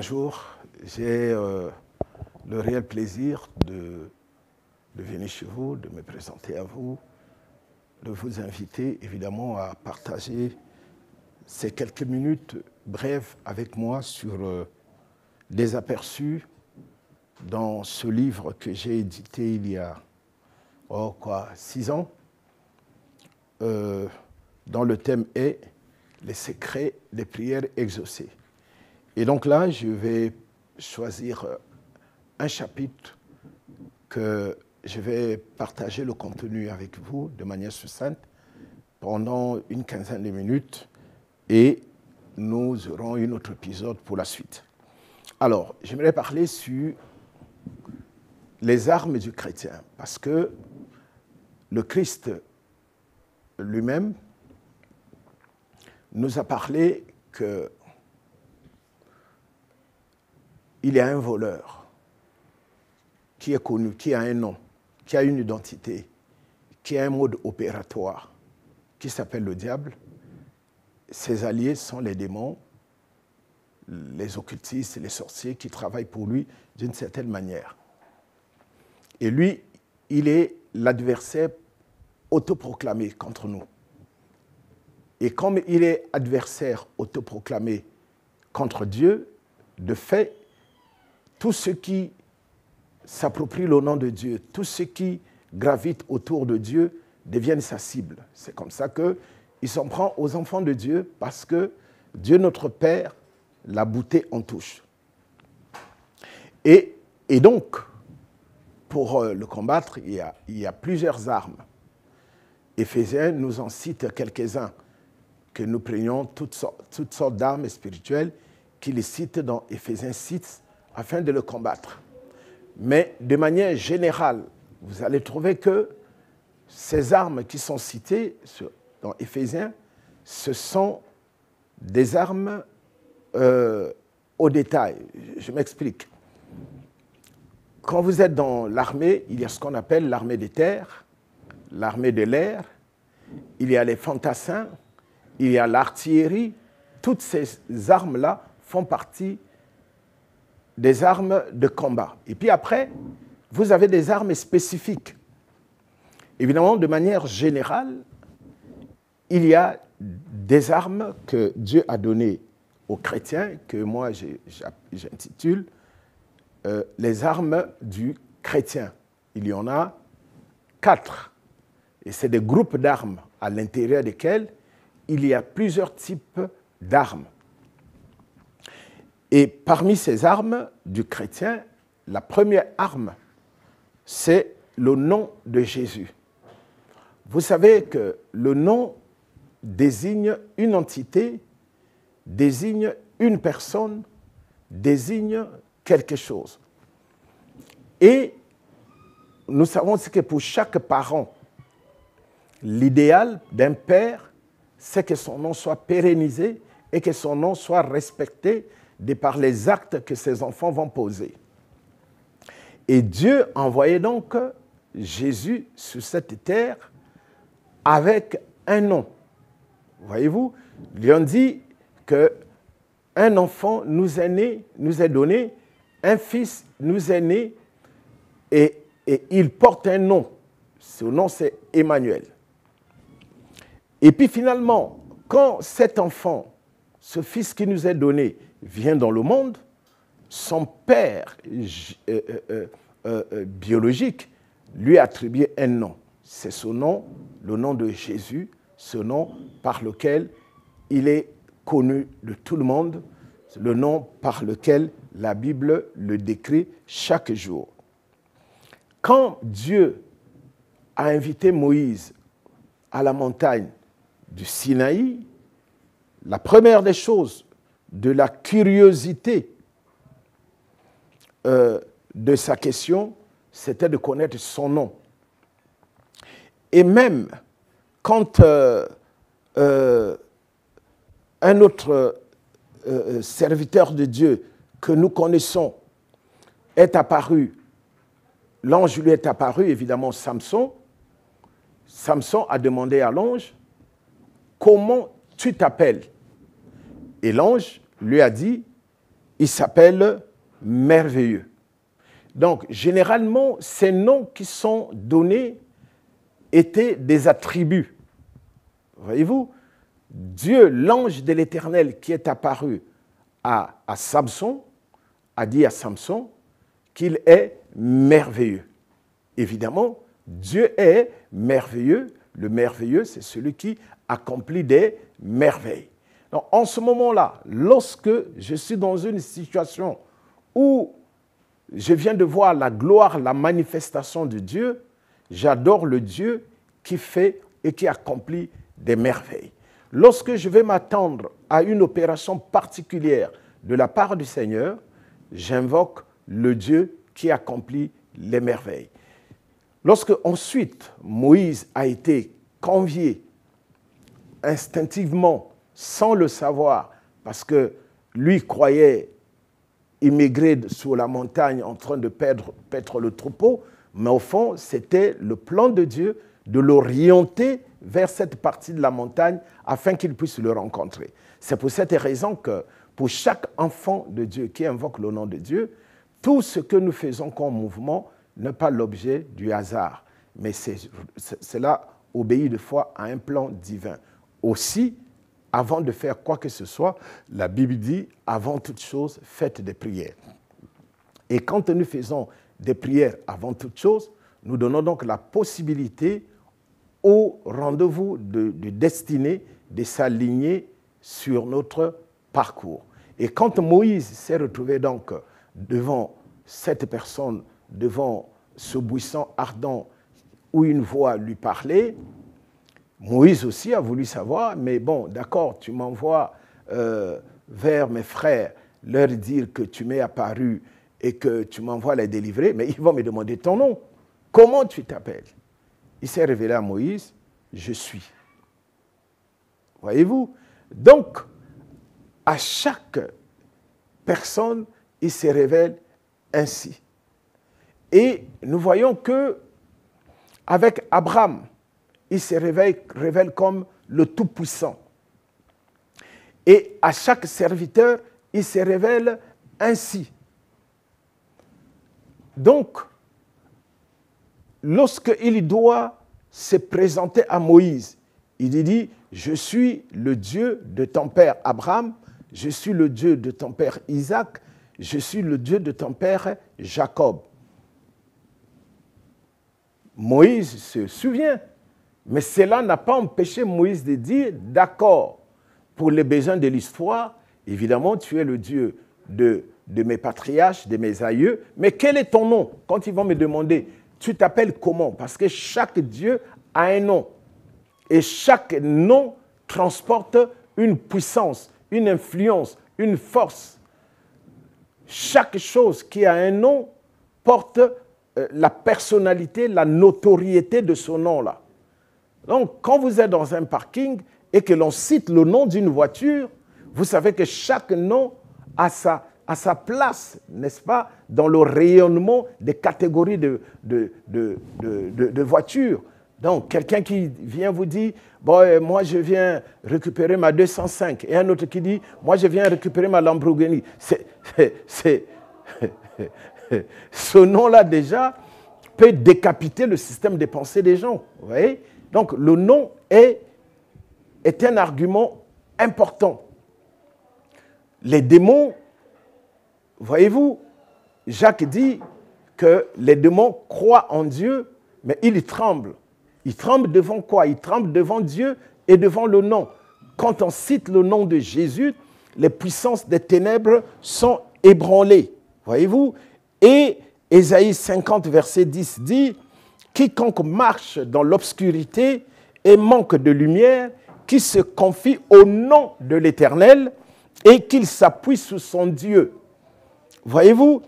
bonjour. J'ai le réel plaisir de venir chez vous, de me présenter à vous, de vous inviter évidemment à partager ces quelques minutes brèves avec moi sur des aperçus dans ce livre que j'ai édité il y a 6 ans, dont le thème est « Les secrets des prières exaucées ». Et donc là, je vais choisir un chapitre que je vais partager le contenu avec vous de manière succincte pendant une quinzaine de minutes et nous aurons un autre épisode pour la suite. Alors, j'aimerais parler sur les armes du chrétien parce que le Christ lui-même nous a parlé qu'il y a un voleur qui est connu, qui a un nom, qui a une identité, qui a un mode opératoire, qui s'appelle le diable. Ses alliés sont les démons, les occultistes, les sorciers qui travaillent pour lui d'une certaine manière. Et lui, il est l'adversaire autoproclamé contre nous. Et comme il est adversaire autoproclamé contre Dieu, de fait, tous ceux qui s'approprient le nom de Dieu, tous ceux qui gravitent autour de Dieu deviennent sa cible. C'est comme ça qu'il s'en prend aux enfants de Dieu parce que Dieu notre Père l'a bouté en touche. Et donc, pour le combattre, il y a plusieurs armes. Éphésiens nous en cite quelques-uns, que nous prenions toutes sortes d'armes spirituelles qu'il cite dans Éphésiens 6 afin de le combattre. Mais de manière générale, vous allez trouver que ces armes qui sont citées dans Éphésiens, ce sont des armes au détail. Je m'explique. Quand vous êtes dans l'armée, il y a ce qu'on appelle l'armée des terres, l'armée de l'air, il y a les fantassins, il y a l'artillerie. Toutes ces armes-là font partie des armes de combat. Et puis après, vous avez des armes spécifiques. Évidemment, de manière générale, il y a des armes que Dieu a données aux chrétiens, que moi j'intitule les armes du chrétien. Il y en a 4. Et c'est des groupes d'armes à l'intérieur desquels il y a plusieurs types d'armes. Et parmi ces armes du chrétien, la première arme, c'est le nom de Jésus. Vous savez que le nom désigne une entité, désigne une personne, désigne quelque chose. Et nous savons que pour chaque parent, l'idéal d'un père, c'est que son nom soit pérennisé et que son nom soit respecté de par les actes que ses enfants vont poser. Et Dieu envoyait donc Jésus sur cette terre avec un nom. Voyez-vous, lui ont dit qu'un enfant nous est né, nous est donné, un fils nous est né et il porte un nom. Ce nom, c'est Emmanuel. Et puis finalement, quand cet enfant, ce fils qui nous est donné, vient dans le monde, son père biologique lui a attribué un nom. C'est ce nom, le nom de Jésus, ce nom par lequel il est connu de tout le monde, le nom par lequel la Bible le décrit chaque jour. Quand Dieu a invité Moïse à la montagne du Sinaï, la première des choses, de la curiosité de sa question, c'était de connaître son nom. Et même quand un autre serviteur de Dieu que nous connaissons est apparu, l'ange lui est apparu, évidemment Samson. Samson a demandé à l'ange, « Comment tu t'appelles ?» Et l'ange lui a dit, « il s'appelle merveilleux. Donc, généralement, ces noms qui sont donnés étaient des attributs. Voyez-vous, Dieu, l'ange de l'Éternel qui est apparu à Samson, a dit à Samson qu'il est merveilleux. Évidemment, Dieu est merveilleux. Le merveilleux, c'est celui qui accomplit des merveilles. Donc, en ce moment-là, lorsque je suis dans une situation où je viens de voir la gloire, la manifestation de Dieu, j'adore le Dieu qui fait et qui accomplit des merveilles. Lorsque je vais m'attendre à une opération particulière de la part du Seigneur, j'invoque le Dieu qui accomplit les merveilles. Lorsque ensuite Moïse a été convié instinctivement, sans le savoir, parce que lui croyait immigrer sur la montagne en train de paître le troupeau, mais au fond, c'était le plan de Dieu de l'orienter vers cette partie de la montagne afin qu'il puisse le rencontrer. C'est pour cette raison que pour chaque enfant de Dieu qui invoque le nom de Dieu, tout ce que nous faisons comme mouvement n'est pas l'objet du hasard, mais cela obéit de fois à un plan divin. Aussi, avant de faire quoi que ce soit, la Bible dit, avant toute chose, faites des prières. Et quand nous faisons des prières avant toute chose, nous donnons donc la possibilité au rendez-vous de destinée de s'aligner sur notre parcours. Et quand Moïse s'est retrouvé donc devant cette personne, devant ce buisson ardent où une voix lui parlait, Moïse aussi a voulu savoir, mais bon, d'accord, tu m'envoies vers mes frères, leur dire que tu m'es apparu et que tu m'envoies les délivrer, mais ils vont me demander ton nom. Comment tu t'appelles? Il s'est révélé à Moïse, je suis. Voyez-vous? Donc, à chaque personne, il se révèle ainsi. Et nous voyons que avec Abraham, il se révèle comme le Tout-Puissant. Et à chaque serviteur, il se révèle ainsi. Donc, lorsqu'il doit se présenter à Moïse, il dit, je suis le Dieu de ton père Abraham, je suis le Dieu de ton père Isaac, je suis le Dieu de ton père Jacob. Moïse se souvient, mais cela n'a pas empêché Moïse de dire, d'accord, pour les besoins de l'histoire, évidemment, tu es le Dieu de mes patriarches, de mes aïeux, mais quel est ton nom? Quand ils vont me demander, tu t'appelles comment? Parce que chaque Dieu a un nom. Et chaque nom transporte une puissance, une influence, une force. Chaque chose qui a un nom porte la personnalité, la notoriété de ce nom-là. Donc, quand vous êtes dans un parking et que l'on cite le nom d'une voiture, vous savez que chaque nom a sa place, n'est-ce pas, dans le rayonnement des catégories de voitures. Donc, quelqu'un qui vient vous dire, bon, moi je viens récupérer ma 205, et un autre qui dit, moi je viens récupérer ma Lamborghini. Ce nom-là déjà peut décapiter le système de pensée des gens. Vous voyez? Donc, le nom est un argument important. Les démons, voyez-vous, Jacques dit que les démons croient en Dieu, mais ils tremblent. Ils tremblent devant quoi? Ils tremblent devant Dieu et devant le nom. Quand on cite le nom de Jésus, les puissances des ténèbres sont ébranlées. Voyez-vous? Et Ésaïe 50, verset 10 dit, « Quiconque marche dans l'obscurité et manque de lumière, qui se confie au nom de l'Éternel et qu'il s'appuie sur son Dieu. » Voyez-vous?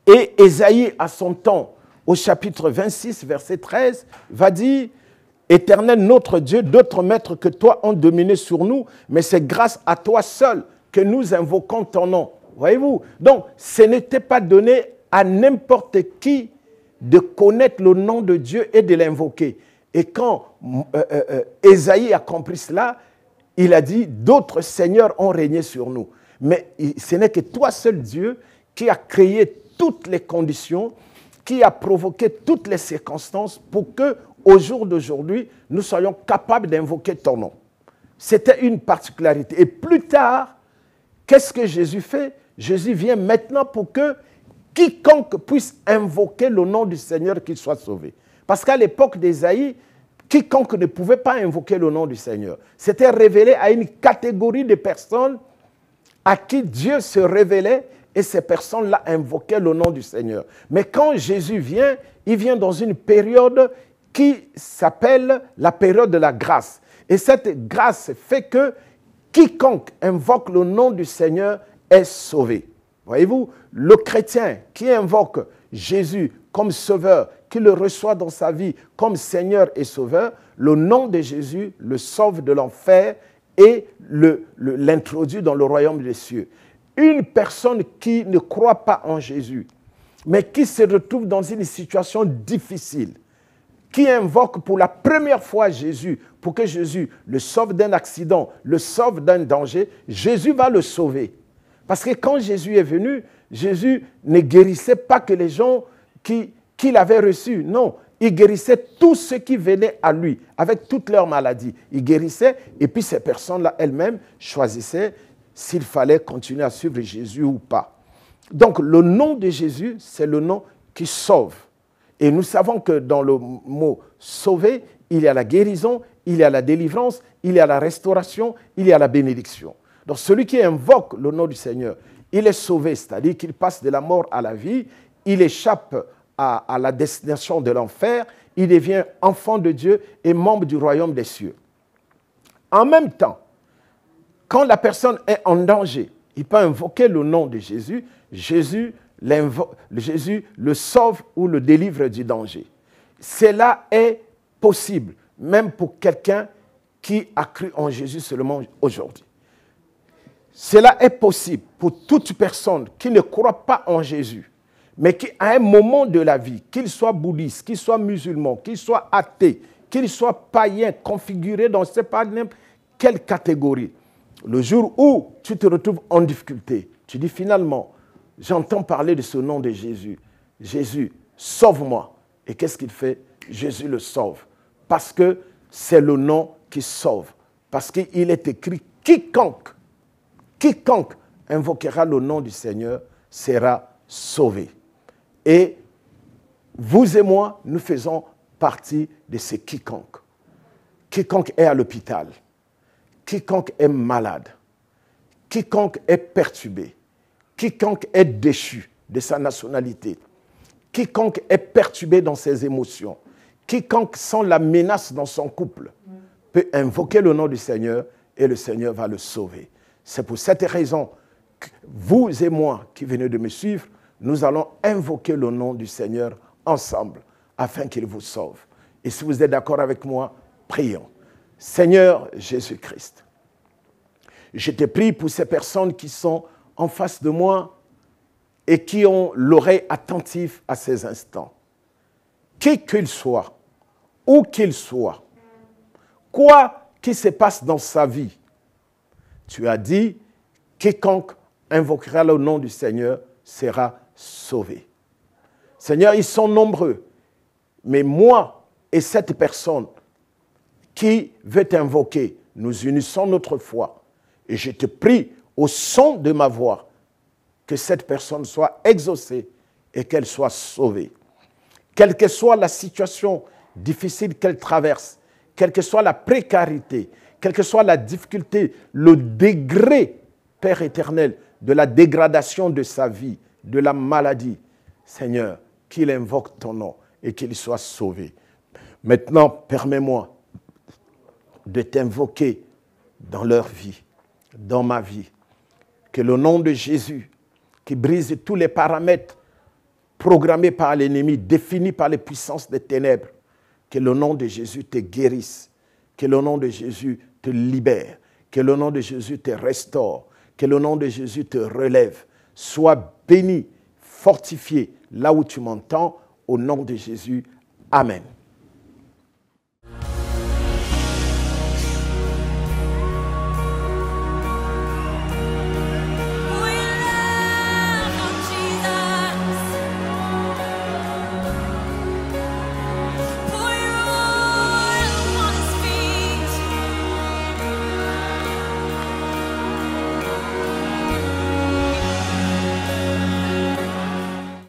Et Ésaïe, à son temps, au chapitre 26, verset 13, va dire, « Éternel notre Dieu, d'autres maîtres que toi ont dominé sur nous, mais c'est grâce à toi seul que nous invoquons ton nom. » Voyez-vous? Donc, ce n'était pas donné à n'importe qui de connaître le nom de Dieu et de l'invoquer. Et quand Ésaïe a compris cela, il a dit, d'autres seigneurs ont régné sur nous. Mais ce n'est que toi seul, Dieu, qui a créé toutes les conditions, qui a provoqué toutes les circonstances pour que, au jour d'aujourd'hui, nous soyons capables d'invoquer ton nom. C'était une particularité. Et plus tard, qu'est-ce que Jésus fait? Jésus vient maintenant pour que quiconque puisse invoquer le nom du Seigneur, qu'il soit sauvé. Parce qu'à l'époque d'Ésaïe, quiconque ne pouvait pas invoquer le nom du Seigneur. C'était révélé à une catégorie de personnes à qui Dieu se révélait et ces personnes-là invoquaient le nom du Seigneur. Mais quand Jésus vient, il vient dans une période qui s'appelle la période de la grâce. Et cette grâce fait que quiconque invoque le nom du Seigneur est sauvé. Voyez-vous, le chrétien qui invoque Jésus comme sauveur, qui le reçoit dans sa vie comme Seigneur et sauveur, le nom de Jésus le sauve de l'enfer et l'introduit dans le royaume des cieux. Une personne qui ne croit pas en Jésus, mais qui se retrouve dans une situation difficile, qui invoque pour la première fois Jésus, pour que Jésus le sauve d'un accident, le sauve d'un danger, Jésus va le sauver. Parce que quand Jésus est venu, Jésus ne guérissait pas que les gens qu'il avait reçus. Non, il guérissait tous ceux qui venaient à lui, avec toutes leurs maladies. Il guérissait, et puis ces personnes-là elles-mêmes choisissaient s'il fallait continuer à suivre Jésus ou pas. Donc le nom de Jésus, c'est le nom qui sauve. Et nous savons que dans le mot « sauver », il y a la guérison, il y a la délivrance, il y a la restauration, il y a la bénédiction. Donc celui qui invoque le nom du Seigneur, il est sauvé, c'est-à-dire qu'il passe de la mort à la vie, il échappe à la destination de l'enfer, il devient enfant de Dieu et membre du royaume des cieux. En même temps, quand la personne est en danger, il peut invoquer le nom de Jésus, Jésus le sauve ou le délivre du danger. Cela est possible, même pour quelqu'un qui a cru en Jésus seulement aujourd'hui. Cela est possible pour toute personne qui ne croit pas en Jésus, mais qui, à un moment de la vie, qu'il soit bouddhiste, qu'il soit musulman, qu'il soit athée, qu'il soit païen, configuré dans je ne sais pas quelle catégorie, le jour où tu te retrouves en difficulté, tu dis finalement, j'entends parler de ce nom de Jésus. Jésus, sauve-moi. Et qu'est-ce qu'il fait? Jésus le sauve. Parce que c'est le nom qui sauve. Parce qu'il est écrit, quiconque invoquera le nom du Seigneur sera sauvé. Et vous et moi, nous faisons partie de ces quiconque. Quiconque est à l'hôpital, quiconque est malade, quiconque est perturbé, quiconque est déchu de sa nationalité, quiconque est perturbé dans ses émotions, quiconque sent la menace dans son couple, peut invoquer le nom du Seigneur et le Seigneur va le sauver. C'est pour cette raison que vous et moi qui venez de me suivre, nous allons invoquer le nom du Seigneur ensemble afin qu'il vous sauve. Et si vous êtes d'accord avec moi, prions. Seigneur Jésus-Christ, je te prie pour ces personnes qui sont en face de moi et qui ont l'oreille attentive à ces instants. Qui qu'il soit, où qu'il soit, quoi qu'il se passe dans sa vie, tu as dit, quiconque invoquera le nom du Seigneur sera sauvé. Seigneur, ils sont nombreux, mais moi et cette personne qui veut t'invoquer, nous unissons notre foi. Et je te prie, au son de ma voix, que cette personne soit exaucée et qu'elle soit sauvée. Quelle que soit la situation difficile qu'elle traverse, quelle que soit la précarité, quelle que soit la difficulté, le degré, Père éternel, de la dégradation de sa vie, de la maladie, Seigneur, qu'il invoque ton nom et qu'il soit sauvé. Maintenant, permets-moi de t'invoquer dans leur vie, dans ma vie. Que le nom de Jésus, qui brise tous les paramètres programmés par l'ennemi, définis par les puissances des ténèbres, que le nom de Jésus te guérisse, que le nom de Jésus te libère, que le nom de Jésus te restaure, que le nom de Jésus te relève. Sois béni, fortifié là où tu m'entends, au nom de Jésus. Amen.